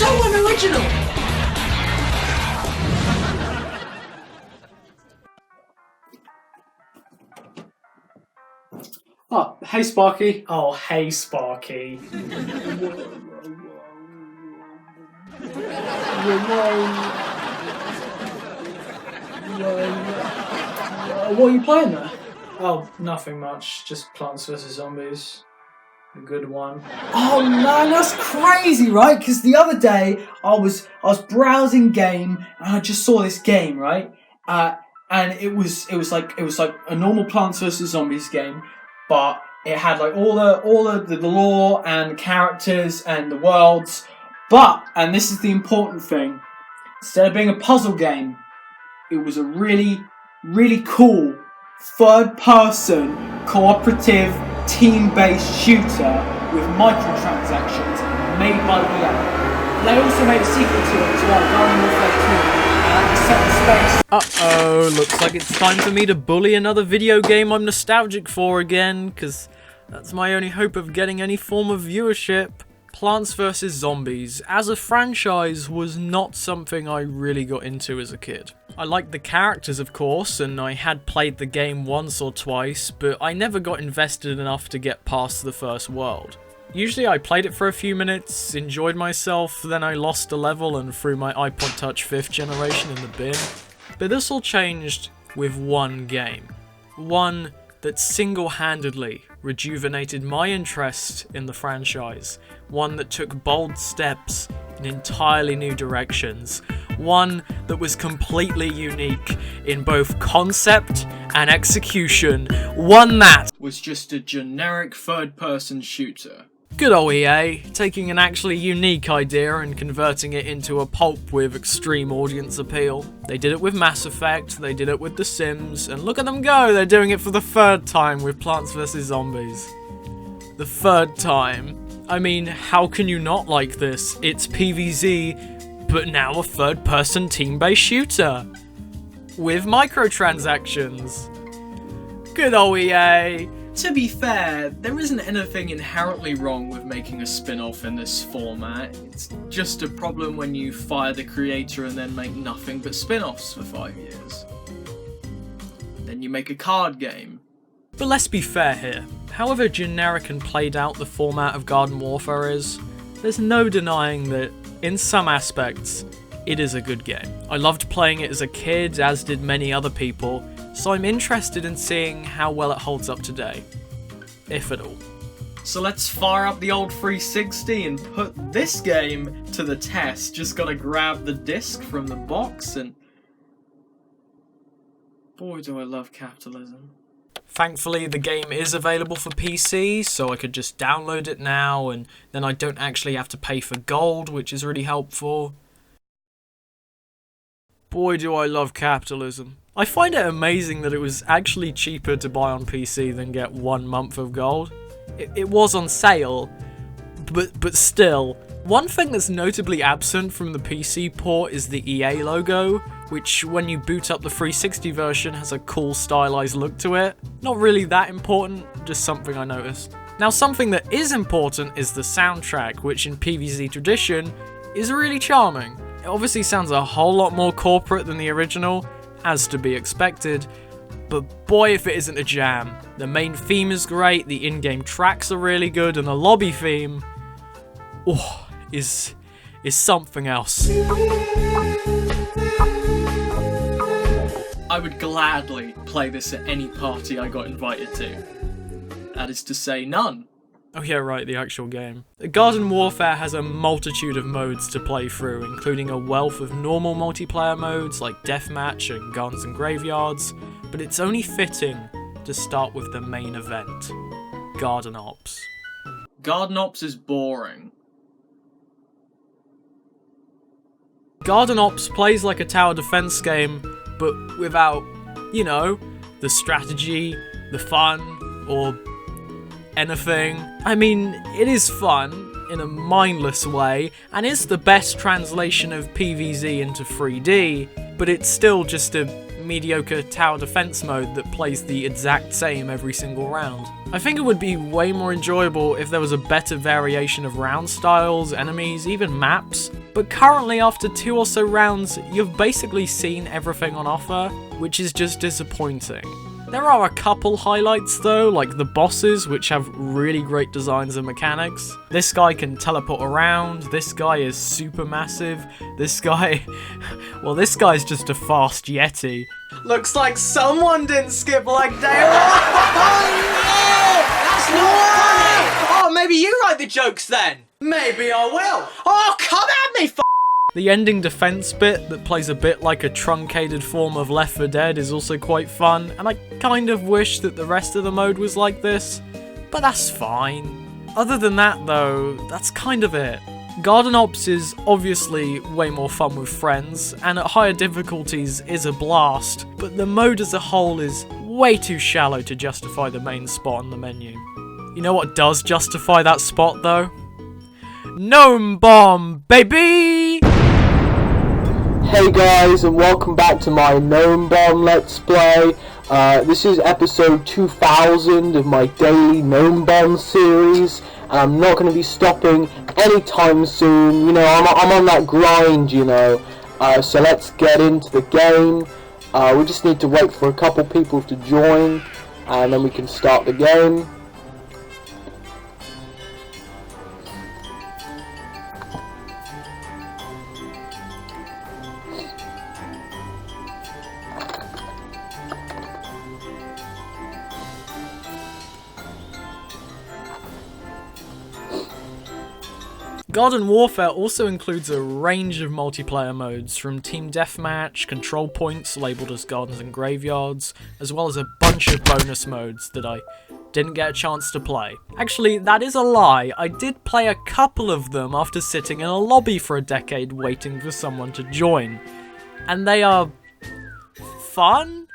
so unoriginal! Oh, hey Sparkie. Oh, hey, Sparkie. What are you playing there? Oh, nothing much. Just Plants vs. Zombies. A good one. Oh man, that's crazy, right? Because the other day I was browsing game and I just saw this game, right? And it was like a normal Plants vs Zombies game, but it had like all the lore and characters and the worlds. But, and this is the important thing, instead of being a puzzle game, it was a really, really cool third-person cooperative team-based shooter with microtransactions made by EA. They also made a sequel to it as well, Garden Warfare 2, set in space. Uh-oh, looks like it's time for me to bully another video game I'm nostalgic for again, because that's my only hope of getting any form of viewership. Plants vs. Zombies, as a franchise, was not something I really got into as a kid. I liked the characters, of course, and I had played the game once or twice, but I never got invested enough to get past the first world. Usually I played it for a few minutes, enjoyed myself, then I lost a level and threw my iPod Touch 5th generation in the bin. But this all changed with one game. One that single-handedly rejuvenated my interest in the franchise. One that took bold steps in entirely new directions. One that was completely unique in both concept and execution. One that Was just a generic third-person shooter. good old EA, taking an actually unique idea and converting it into a pulp with extreme audience appeal. They did it with Mass Effect, they did it with The Sims, and look at them go, they're doing it for the third time with Plants vs. Zombies. The third time. I mean, how can you not like this? It's PvZ, but now a third-person team-based shooter. With microtransactions. Good old EA. To be fair, there isn't anything inherently wrong with making a spin-off in this format. It's just a problem when you fire the creator and then make nothing but spin-offs for 5 years. Then you make a card game. But let's be fair here. However generic and played out the format of Garden Warfare is, there's no denying that, in some aspects, it is a good game. I loved playing it as a kid, as did many other people, so I'm interested in seeing how well it holds up today. If at all. So let's fire up the old 360 and put this game to the test. Just gotta grab the disc from the box and... Boy, do I love capitalism. Thankfully, the game is available for PC, so I could just download it now, and then I don't actually have to pay for gold, which is really helpful. Boy, do I love capitalism. I find it amazing that it was actually cheaper to buy on PC than get 1 month of gold. It was on sale, but still. One thing that's notably absent from the PC port is the EA logo, which when you boot up the 360 version has a cool stylized look to it. Not really that important, just something I noticed. Now something that is important is the soundtrack, which in PvZ tradition is really charming. It obviously sounds a whole lot more corporate than the original, as to be expected, but boy if it isn't a jam. The main theme is great, the in-game tracks are really good, and the lobby theme, is something else. I would gladly play this at any party I got invited to. That is to say, none. Oh yeah, right, the actual game. Garden Warfare has a multitude of modes to play through, including a wealth of normal multiplayer modes like Deathmatch and Guns and Graveyards, but it's only fitting to start with the main event, Garden Ops. Garden Ops is boring. Garden Ops plays like a tower defense game, but without, you know, the strategy, the fun, or anything. I mean, it is fun in a mindless way, and it's the best translation of PvZ into 3D, but it's still just a mediocre tower defense mode that plays the exact same every single round. I think it would be way more enjoyable if there was a better variation of round styles, enemies, even maps, but currently after 2 or so rounds, you've basically seen everything on offer, which is just disappointing. There are a couple highlights though, like the bosses, which have really great designs and mechanics. This guy can teleport around, this guy is super massive, this guy... well, this guy's just a fast yeti. Looks like someone didn't skip like day one! That's not funny! Oh, maybe you write the jokes then? Maybe I will. Oh, come at me, The ending defense bit that plays a bit like a truncated form of Left 4 Dead is also quite fun, and I kind of wish that the rest of the mode was like this, but that's fine. Other than that though, that's kind of it. Garden Ops is obviously way more fun with friends, and at higher difficulties is a blast, but the mode as a whole is way too shallow to justify the main spot on the menu. You know what does justify that spot though? Gnome Bomb, baby! Hey guys, and welcome back to my Gnome Bomb Let's Play. This is episode 2000 of my daily Gnome Bomb series, and I'm not going to be stopping anytime soon. You know, I'm on that grind, you know. So let's get into the game. We just need to wait for a couple people to join, and then we can start the game. Garden Warfare also includes a range of multiplayer modes, from Team Deathmatch, control points labelled as gardens and graveyards, as well as a bunch of bonus modes that I didn't get a chance to play. Actually, that is a lie. I did play a couple of them after sitting in a lobby for a decade waiting for someone to join. And they are fun?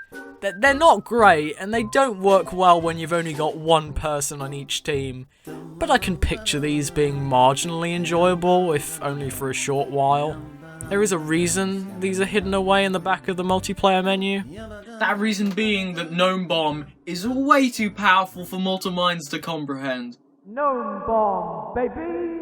They're not great, and they don't work well when you've only got one person on each team, but I can picture these being marginally enjoyable, if only for a short while. There is a reason these are hidden away in the back of the multiplayer menu. That reason being that Gnome Bomb is way too powerful for mortal minds to comprehend. Gnome Bomb, baby!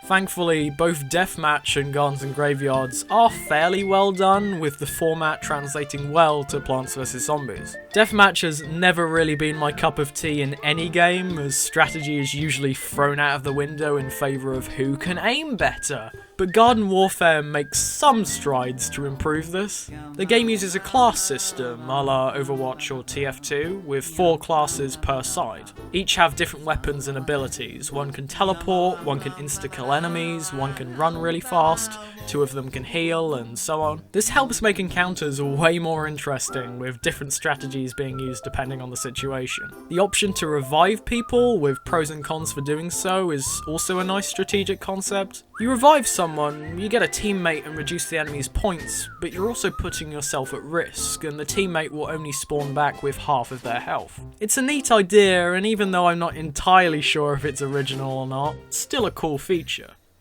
Thankfully, both Deathmatch and Gardens and Graveyards are fairly well done, with the format translating well to Plants vs Zombies. Deathmatch has never really been my cup of tea in any game, as strategy is usually thrown out of the window in favour of who can aim better. But Garden Warfare makes some strides to improve this. The game uses a class system, a la Overwatch or TF2, with 4 classes per side. Each have different weapons and abilities. One can teleport, one can insta-kill enemies, one can run really fast, 2 of them can heal, and so on. This helps make encounters way more interesting, with different strategies being used depending on the situation. The option to revive people, with pros and cons for doing so, is also a nice strategic concept. You revive someone, you get a teammate and reduce the enemy's points, but you're also putting yourself at risk, and the teammate will only spawn back with half of their health. It's a neat idea, and even though I'm not entirely sure if it's original or not, it's still a cool feature.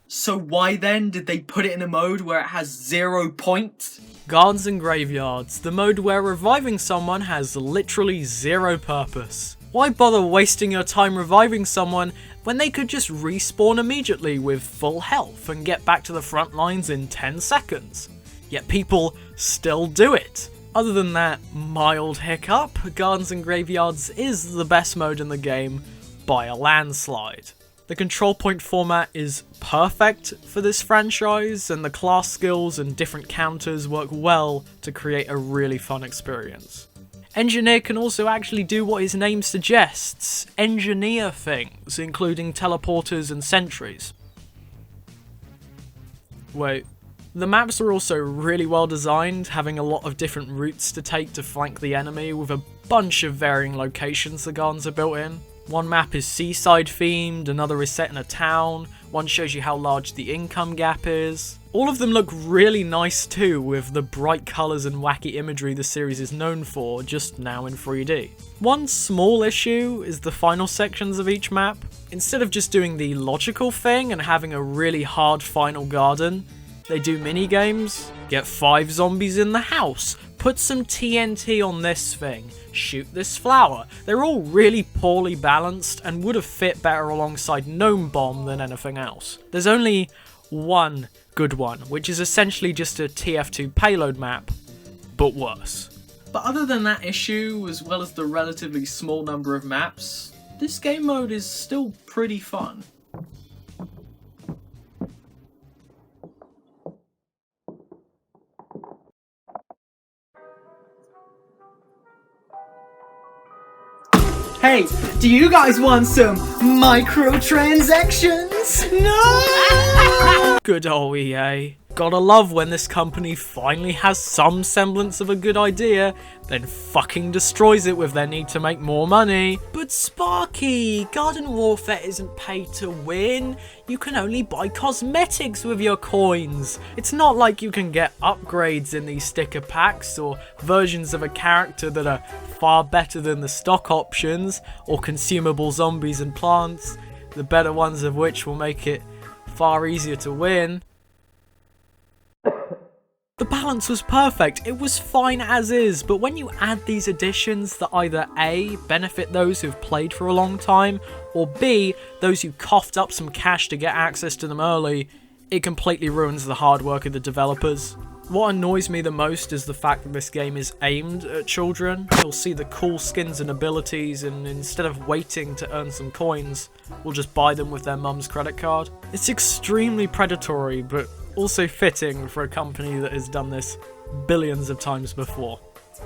So why then did they put it in a mode where it has 0 points? Gardens and Graveyards, the mode where reviving someone has literally 0 purpose. Why bother wasting your time reviving someone when they could just respawn immediately with full health and get back to the front lines in 10 seconds? Yet people still do it. Other than that mild hiccup, Gardens and Graveyards is the best mode in the game by a landslide. The control point format is perfect for this franchise, and the class skills and different counters work well to create a really fun experience. Engineer can also actually do what his name suggests, engineer things, including teleporters and sentries. Wait, the maps are also really well designed, having a lot of different routes to take to flank the enemy, with a bunch of varying locations the gardens are built in. One map is seaside themed, another is set in a town, one shows you how large the income gap is. All of them look really nice too, with the bright colours and wacky imagery the series is known for, just now in 3D. One small issue is the final sections of each map. Instead of just doing the logical thing and having a really hard final garden, they do mini-games, get 5 zombies in the house, put some TNT on this thing, shoot this flower. They're all really poorly balanced and would have fit better alongside Gnome Bomb than anything else. There's only one good one, which is essentially just a TF2 payload map, but worse. But other than that issue, as well as the relatively small number of maps, this game mode is still pretty fun. Hey, do you guys want some microtransactions? No! Good old EA. Gotta love when this company finally has some semblance of a good idea, then fucking destroys it with their need to make more money. But Sparkie, Garden Warfare isn't pay to win. You can only buy cosmetics with your coins. It's not like you can get upgrades in these sticker packs or versions of a character that are far better than the stock options or consumable zombies and plants, the better ones of which will make it far easier to win. The balance was perfect, it was fine as is, but when you add these additions that either A, benefit those who've played for a long time, or B, those who coughed up some cash to get access to them early, it completely ruins the hard work of the developers. What annoys me the most is the fact that this game is aimed at children. You'll see the cool skins and abilities, and instead of waiting to earn some coins, we'll just buy them with their mum's credit card. It's extremely predatory, but also fitting for a company that has done this billions of times before.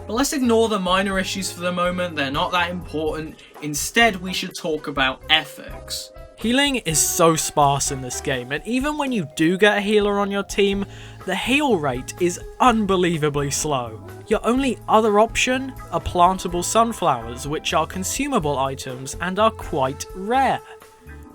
But let's ignore the minor issues for the moment, they're not that important. Instead, we should talk about ethics. Healing is so sparse in this game, and even when you do get a healer on your team, the heal rate is unbelievably slow. Your only other option are plantable sunflowers, which are consumable items and are quite rare.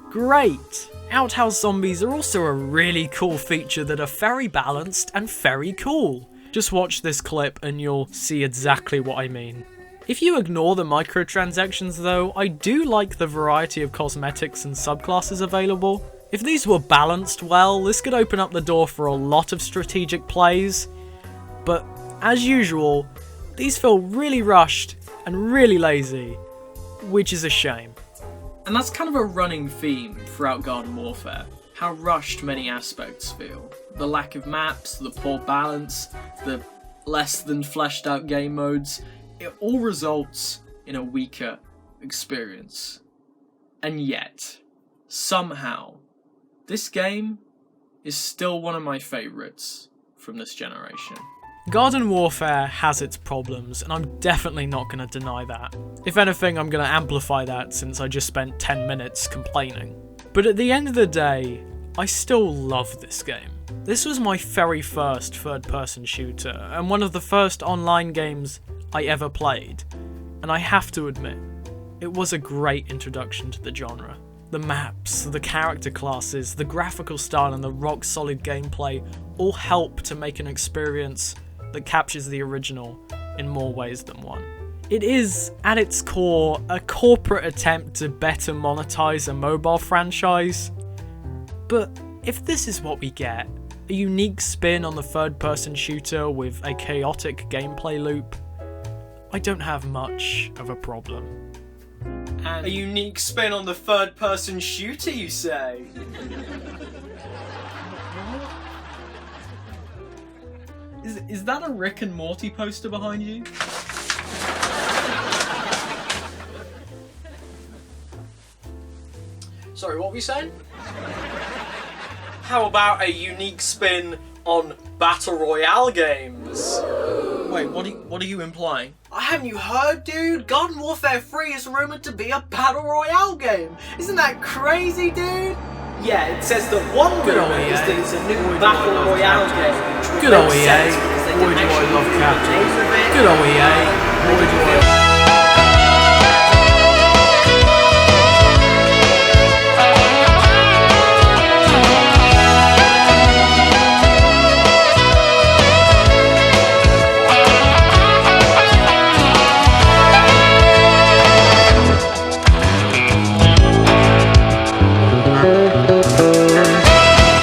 Great! Outhouse zombies are also a really cool feature that are very balanced and very cool. Just watch this clip and you'll see exactly what I mean. If you ignore the microtransactions though, I do like the variety of cosmetics and subclasses available. If these were balanced well, this could open up the door for a lot of strategic plays, but as usual, these feel really rushed and really lazy, which is a shame. And that's kind of a running theme throughout Garden Warfare, how rushed many aspects feel. The lack of maps, the poor balance, the less than fleshed out game modes, it all results in a weaker experience. And yet, somehow, this game is still one of my favourites from this generation. Garden Warfare has its problems, and I'm definitely not going to deny that. If anything, I'm going to amplify that since I just spent 10 minutes complaining. But at the end of the day, I still love this game. This was my very first third-person shooter, and one of the first online games I ever played, and I have to admit, it was a great introduction to the genre. The maps, the character classes, the graphical style and the rock-solid gameplay all help to make an experience that captures the original in more ways than one. It is, at its core, a corporate attempt to better monetize a mobile franchise, but if this is what we get, a unique spin on the third-person shooter with a chaotic gameplay loop, I don't have much of a problem. And a unique spin on the third-person shooter, you say? Is that a Rick and Morty poster behind you? Sorry, what were you saying? How about a unique spin on Battle Royale games? Wait, what are you implying? Haven't you heard, dude? Garden Warfare 3 is rumoured to be a Battle Royale game. Isn't that crazy, dude? Yeah, it says that one rumour is that it's a new Battle Royale game. Good old EA. Boy do I love Captain. Good old EA. Boy do I